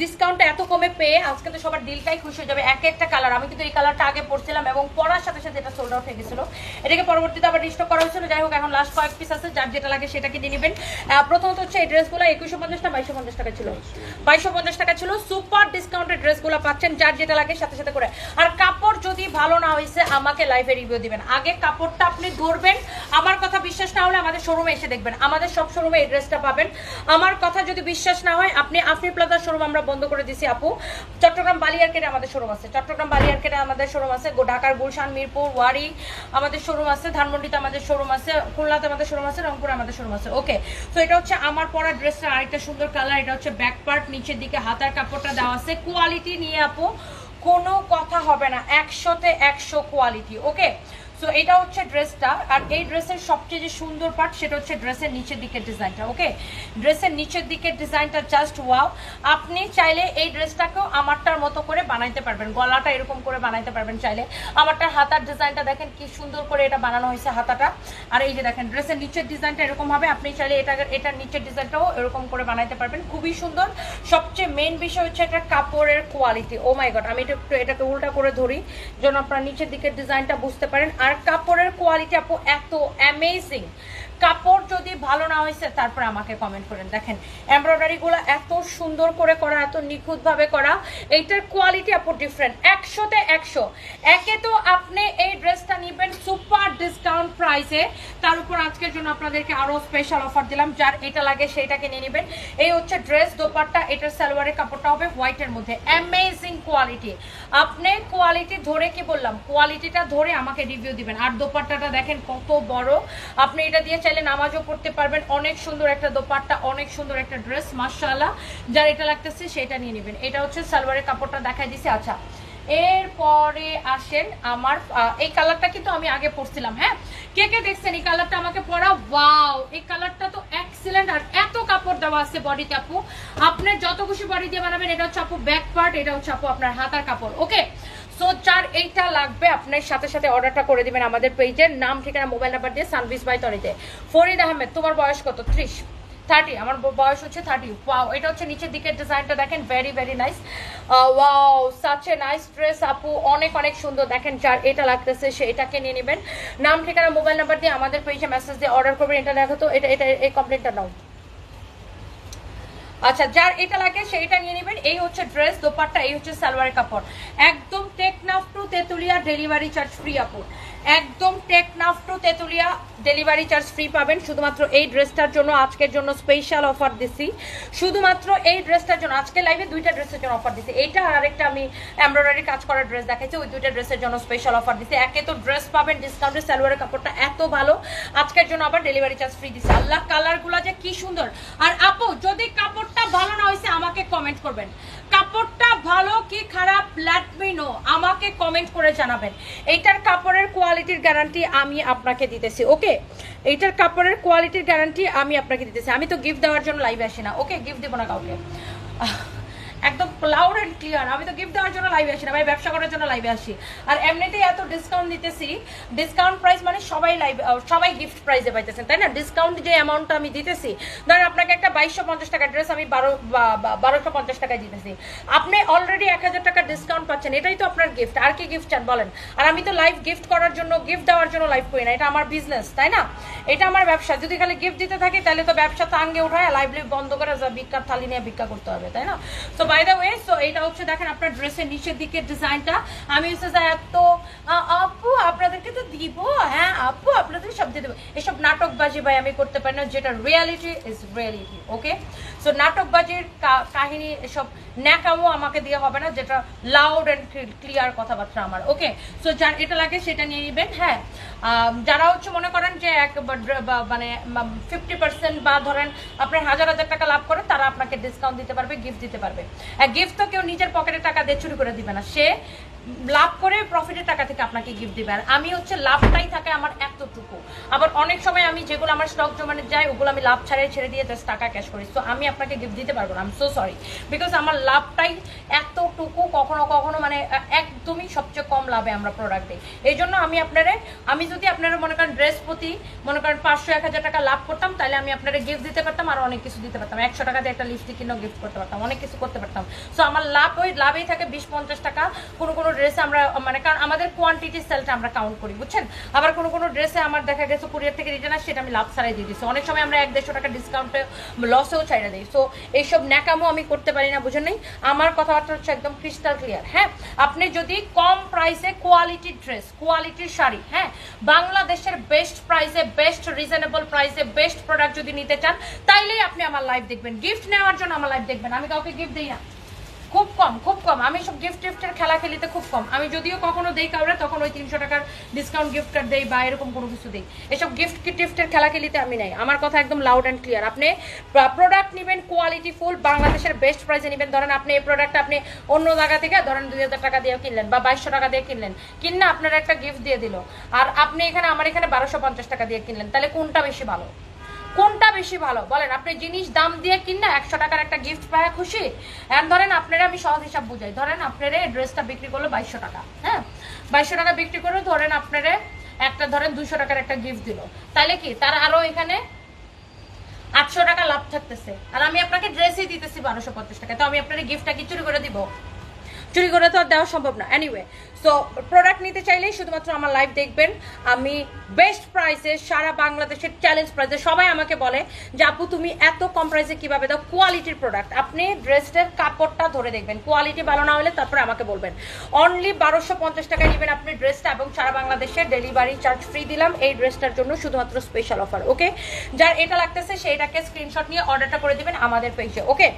ডিসকাউন্টটা এত কমে পেয়ে আজকে তো সবার দিলটাই খুশি হয়ে যাবে। এক একটা কালার, আমি কিন্তু এই কালারটা আগে পরছিলাম এবং পরার সাথে সাথে এটা সোল্ড আউট হয়ে গেছিল, এটাকে পরবর্তীতে আবার রিস্টক করা হয়েছিল। যাই হোক, এখন লাস্ট কয়েক পিস আছে, যার যেটা লাগে সেটা কিনে নেবেন। প্রথমত হচ্ছে এই ড্রেসগুলো 2150 না 2250 টাকা ছিল, 2250 টাকা ছিল। সুপার ডিসকাউন্টেড ড্রেসগুলো পাচ্ছেন, যার যেটা লাগে সাথে সাথে করে। আর কাপড় যদি ভালো না হয়েছে আমাকে লাইভে রিভিউ দিবেন, আগে কাপড়টা আপনি ধরবেন। আমার কথা বিশ্বাস না হলে আমাদের শোরুমে এসে দেখবেন, আমাদের সব শোরুমে এই ড্রেসটা পাবেন। আমার কথা যদি বিশ্বাস না হয়, আপনি আফরি প্লাজার শোরুম আমরা বন্ধ করে দিছি আপু, চট্টগ্রাম বালিয়ারকেটে আমাদের শোরুম আছে, চট্টগ্রাম বালিয়ারকেটে আমাদের শোরুম আছে, ঢাকার গুলশান, মিরপুর, ওয়ারি আমাদের শোরুম আছে, ধানমন্ডিতে আমাদের শোরুম আছে, খুলনাতে আমাদের শোরুম আছে, রংপুরে আমাদের শোরুম আছে। ওকে, তো এটা হচ্ছে আমার পরা ড্রেসটা আরেকটা সুন্দর কালার। এটা হচ্ছে ব্যাক পার্ট, নিচের দিকে হাতার কাপড়টা দেওয়া আছে। কোয়ালিটি নিয়ে আপু কোনো কথা হবে না, 100তে 100 কোয়ালিটি। ওকে, সো এটা হচ্ছে ড্রেসটা। আর এই ড্রেসের সবচেয়ে যে সুন্দর পার্ট সেটা হচ্ছে ড্রেসের নিচের দিকের ডিজাইনটা। ওকে, ড্রেসের নিচের দিকের ডিজাইনটা জাস্ট ওয়াও। আপনি চাইলে এই ড্রেসটাকেও আমারটার মতো করে বানাইতে পারবেন, গলাটা এরকম করে বানাইতে পারবেন চাইলে। আমারটার হাতার ডিজাইনটা দেখেন কি সুন্দর করে এটা বানানো হয়েছে হাতাটা। আর এই যে দেখেন ড্রেসের নিচের ডিজাইনটা এরকম হবে, আপনি চাইলে এটার নিচের ডিজাইনটাও এরকম করে বানাইতে পারবেন, খুবই সুন্দর। সবচেয়ে মেইন বিষয় হচ্ছে এটা কাপড়ের কোয়ালিটি। ও মাই গড, আমি এটাকে উল্টা করে ধরি যেন আপনারা নিচের দিকের ডিজাইনটা বুঝতে পারেন। আর কাপড়ের কোয়ালিটি আপু এত অ্যামেজিং, কাপড় যদি ভালো না হয়েছে তারপরে আমাকে কমেন্ট করেন। দেখেন এমব্রয়ডারি গুলো এত সুন্দর করে করা, এত নিখুঁত ভাবে করা, এইটার কোয়ালিটি আপু ডিফারেন্ট, 100তে 100। একে তো আপনি এই ড্রেসটা নিবেন সুপার ডিসকাউন্ট প্রাইসে, তার উপর আজকের জন্য আপনাদেরকে আরো স্পেশাল অফার দিলাম, যার এটা লাগে সেইটাকে নিয়ে নেবেন। এই হচ্ছে ড্রেস, দোপাট্টা, এটার সালোয়ারের কাপড়টা হবে হোয়াইটের মধ্যে, অ্যামেজিং কোয়ালিটি। আপনি কোয়ালিটি ধরে, কি বললাম, কোয়ালিটিটা ধরে আমাকে রিভিউ দিবেন। আর দোপাট্টাটা দেখেন কত বড়, আপনি এটা দিয়ে চাইলে নামাজও পড়তে পারবেন। অনেক সুন্দর একটা দোপাট্টা, অনেক সুন্দর একটা ড্রেস, মাশাআল্লাহ। যার এটা লাগতেছে সেটা নিয়ে নেবেন। এটা হচ্ছে সালোয়ারের কাপড়টা দেখাই দিছি। আচ্ছা, এরপরে আসেন আমার এই কালারটা কিন্তু আমি আগে পরছিলাম। হ্যাঁ, কে কে দেখছেন এই কালারটা আমাকে পরা? ওয়াও, এই কালারটা তো এক্সিলেন্ট। আর এত কাপড় দেওয়া আছে বডিতে আপু, আপনি যত খুশি বডি দিয়ে বানাবেন। এটা হচ্ছে আপু ব্যাক পার্ট, এটা হচ্ছে আপু আপনার হাতার কাপড়। ওকে, সো যার এইটা লাগবে আপনার সাথে সাথে অর্ডারটা করে দিবেন আমাদের পেজের নাম, ঠিকানা, মোবাইল নাম্বার দিয়ে। সানভিস বাই তরিতে। ফরিদ আহমেদ, তোমার বয়স কত? 30 আমার বয়স হচ্ছে 30। ওয়াও, এটা হচ্ছে নিচের দিকের ডিজাইনটা দেখেন, very very nice. Wow, such a nice dress আপু, অনেক অনেক সুন্দর। দেখেন যার এটা লাগতেছে সে এটাকে নিয়ে নেবেন, নাম, ঠিকানা, মোবাইল নাম্বার দিয়ে আমাদের পেজে মেসেজ দিয়ে অর্ডার করবেন। এটা দেখো তো, এটা এটা এই কমপ্লেনটা নাও। আচ্ছা, যার এটা লাগে সেইটা নিয়ে নেবেন। এই হচ্ছে ড্রেস, দোপাট্টা, এই হচ্ছে সালোয়ারের কাপড়। একদম Teknaf to Tetulia delivery charge free আপু, একদম Teknaf to Tetulia delivery charge free পাবেন। শুধুমাত্র এই ড্রেসটার জন্য আজকের জন্য স্পেশাল অফার দিছি, শুধুমাত্র এই ড্রেসটার জন্য আজকে লাইভে দুইটা ড্রেসের জন্য অফার দিছি। এইটা আর একটা আমি এমব্রয়ডারি কাজ করা ড্রেস দেখাচ্ছি, ওই দুইটা ড্রেসের জন্য স্পেশাল অফার দিছি। একে তো ড্রেস পাবেন ডিসকাউন্টে, সালোয়ারের কাপড়টা এত ভালো, আজকের জন্য আবার ডেলিভারি চার্জ ফ্রি দিছি। আল্লাহ, কালারগুলো যে কি সুন্দর। আর আপু যদি কাপড়টা ভালো না হয়েছে আমাকে কমেন্ট করবেন, কাপড়টা ভালো কি খারাপ লেট মি নো, আমাকে কমেন্ট করে জানাবেন। এইটার কাপড়ের কোয়ালিটির গ্যারান্টি আমি আপনাকে দিতেছি। ওকে, এইটার কাপড়ের কোয়ালিটির গ্যারান্টি আমি আপনাকে দিতেছি। আমি তো গিফট দেওয়ার জন্য লাইভে আসি না। ওকে, গিফট দেবো না কাউকে, একদম লাউড এন্ড ক্লিয়ার। আমি তো গিফট দেওয়ার জন্য লাইভে আসি না ভাই, ব্যবসা করার জন্য লাইভে আসি। আর এমনিতেই এত ডিসকাউন্ট দিতেছি, ডিসকাউন্ট প্রাইস মানে সবাই লাইভ, সবাই গিফট প্রাইসে পাইতেছেন, তাই না? ডিসকাউন্ট যে অ্যামাউন্টটা আমি দিতেছি, ধরেন আপনাকে একটা 2250 টাকা ড্রেস আমি 1250 টাকায় দিতেছি, আপনি অলরেডি 1000 টাকা ডিসকাউন্ট পাচ্ছেন, এটাই তো আপনার গিফট। আর কি গিফট চান বলেন? আর আমি তো লাইভ গিফট করার জন্য, গিফট দেওয়ার জন্য লাইভ করি না, এটা আমার বিজনেস, তাই না? এটা আমার ব্যবসা। যদি খালি গিফট দিতে থাকি তাহলে তো ব্যবসা তাঙ্গে উঠায় লাইভ বন্ধ করে যা ভিক্ষার থালি নিয়ে ভিক্ষা করতে হবে, তাই না? So by the way, so এটা হচ্ছে দেখেন আপনার ড্রেসের নিচের দিকের ডিজাইনটা। আমি হচ্ছে এত আপু আপনাদেরকে তো দিব, হ্যাঁ আপু আপনাদের সব দিয়ে দেবো, এসব নাটকবাজি ভাই আমি করতে পারি না, যেটা reality is reality. Okay, so নাটকবাজির কাহিনী এসব ন্যাকামো আমাকে দিয়ে হবে না, যেটা লাউড অ্যান্ড ক্লিয়ার কথাবার্তা আমার। ওকে, সো যার এটা লাগে সেটা নিয়ে নেবেন। হ্যাঁ, যারা হচ্ছে মনে করেন যে মানে 50% বা ধরেন আপনার 1000 টাকা লাভ করেন, তারা আপনাকে ডিসকাউন্ট দিতে পারবে, গিফট দিতে পারবে। গিফট তো কেউ নিজের পকেটে টাকা দিয়ে চুরি করে দিবে না, সে লাভ করে প্রফিটের টাকা থেকে আপনাকে গিফট দিবে। আর আমি হচ্ছে লাভটাই থাকে আমার এতটুকু। আবার অনেক সময় আমি যেগুলো আমার স্টক জমানে যায় ওগুলো আমি লাভ ছাড়াই ছেড়ে দিয়ে জাস্ট টাকা ক্যাশ করি। তো আমি আপনাকে গিফট দিতে পারবো না, আমি সো সরি, বিকজ আমার লাভটাই এতটুকু, কখনো কখনো মানে একদমই সবচেয়ে কম লাভে আমরা প্রোডাক্ট দিই। এই জন্য আমি যদি আপনারা মনে করেন ড্রেস প্রতি মনে করেন 500-1000 টাকা লাভ করতাম, তাহলে আমি আপনারা গিফট দিতে পারতাম, আর অনেক কিছু দিতে পারতাম। 100 টাকা দিয়ে একটা লিপস্টিক কিনেও গিফট করতে পারতাম, অনেক কিছু করতে পারতাম। পারতাম। সো আমার লাভ ওই লাভেই থাকে 20-50 টাকা। কোনো কোনো ড্রেসে আমরা মানে কারণ আমাদের কোয়ান্টিটি সেলটা আমরা কাউন্ট করি, বুঝছেন। আবার কোনো কোনো ড্রেসে আমার দেখা গেছে কুরিয়ার থেকে রিটার্ন আসছে, সেটা আমি লাভ ছাড়াই দিয়ে দিচ্ছি। অনেক সময় আমরা 100-150 টাকা ডিসকাউন্টে লসেও ছাইড়া দিই। সো এইসব ন্যাকামো আমি করতে পারি না, বুঝেন নাই। আমার কথাবার্তা হচ্ছে একদম ক্রিস্টাল ক্লিয়ার। হ্যাঁ, আপনি যদি কম প্রাইসে কোয়ালিটির ড্রেস, কোয়ালিটির শাড়ি, হ্যাঁ বাংলাদেশের বেস্ট প্রাইসে, বেস্ট রিজনেবল প্রাইসে বেস্ট প্রোডাক্ট যদি নিতে চান, তাইলেই আপনি আমার লাইভ দেখবেন। গিফট নেওয়ার জন্য আমার লাইভ দেখবেন। আমি কাউকে গিফট দিই না, খুব কম, খুব কম। আমি সব গিফটের খেলা খেলিতে খুব কম। আমি যদিও কখনো দেই কাউরে, তখন ওই 300 টাকার ডিসকাউন্ট গিফট কার্ড দেই বা এরকম কোনো কিছু দেই। এসব টিফটের খেলা খেলিতে আমি নাই। আমার কথা একদম লাউড অ্যান্ড ক্লিয়ার। আপনি প্রোডাক্ট নেবেন কোয়ালিটি ফুল, বাংলাদেশের বেস্ট প্রাইসে নেবেন। ধরেন আপনি এই প্রোডাক্ট আপনি অন্য জায়গা থেকে ধরেন 2000 টাকা দিয়ে কিনলেন বা 2200 টাকা দিয়ে কিনলেন, কিনে আপনার একটা গিফট দিয়ে দিল। আর আপনি এখানে আমার এখানে 1250 টাকা দিয়ে কিনলেন, তাহলে কোনটা বেশি ভালো? কোনটা বেশি ভালো বলেন? আপনি জিনিস দাম দিয়ে কিনা 100 টাকার একটা গিফট পায় খুশি। এখন ধরেন আপনারা, আমি সহজ হিসাব বুঝাই, ধরেন আপনারা এই ড্রেসটা বিক্রি করলো 2200 টাকা, হ্যাঁ 2200 টাকা বিক্রি করে ধরেন আপনারা একটা ধরেন 200 টাকার একটা গিফট দিল, তাহলে কি তার আরো এখানে 800 টাকা লাভ থাকতেছে। আর আমি আপনাকে ড্রেসই দিতেছি 1250 টাকা, তো আমি আপনার গিফটটা কি চুরি করে দিব? চুরি করে তো আর দেওয়া সম্ভব না। এনিওয়ে, সো প্রোডাক্ট নিতে চাইলেই শুধুমাত্র আমার লাইভ দেখবেন। আমি বেস্ট প্রাইসে সারা বাংলাদেশের চ্যালেঞ্জ প্রাইসে, সবাই আমাকে বলে যে আপু তুমি এত কম প্রাইসে কিভাবে দাও? কোয়ালিটির প্রোডাক্ট, আপনি ড্রেসটার কাপড়টা ধরে দেখবেন, কোয়ালিটি ভালো না হলে তারপরে আমাকে বলবেন। অনলি 1250 টাকায় নেবেন আপনি ড্রেসটা, এবং সারা বাংলাদেশে ডেলিভারি চার্জ ফ্রি দিলাম এই ড্রেসটার জন্য, শুধুমাত্র স্পেশাল অফার। ওকে, যার এটা লাগতেছে সেইটাকে স্ক্রিনশট নিয়ে অর্ডারটা করে দিবেন আমাদের পেজে। ওকে,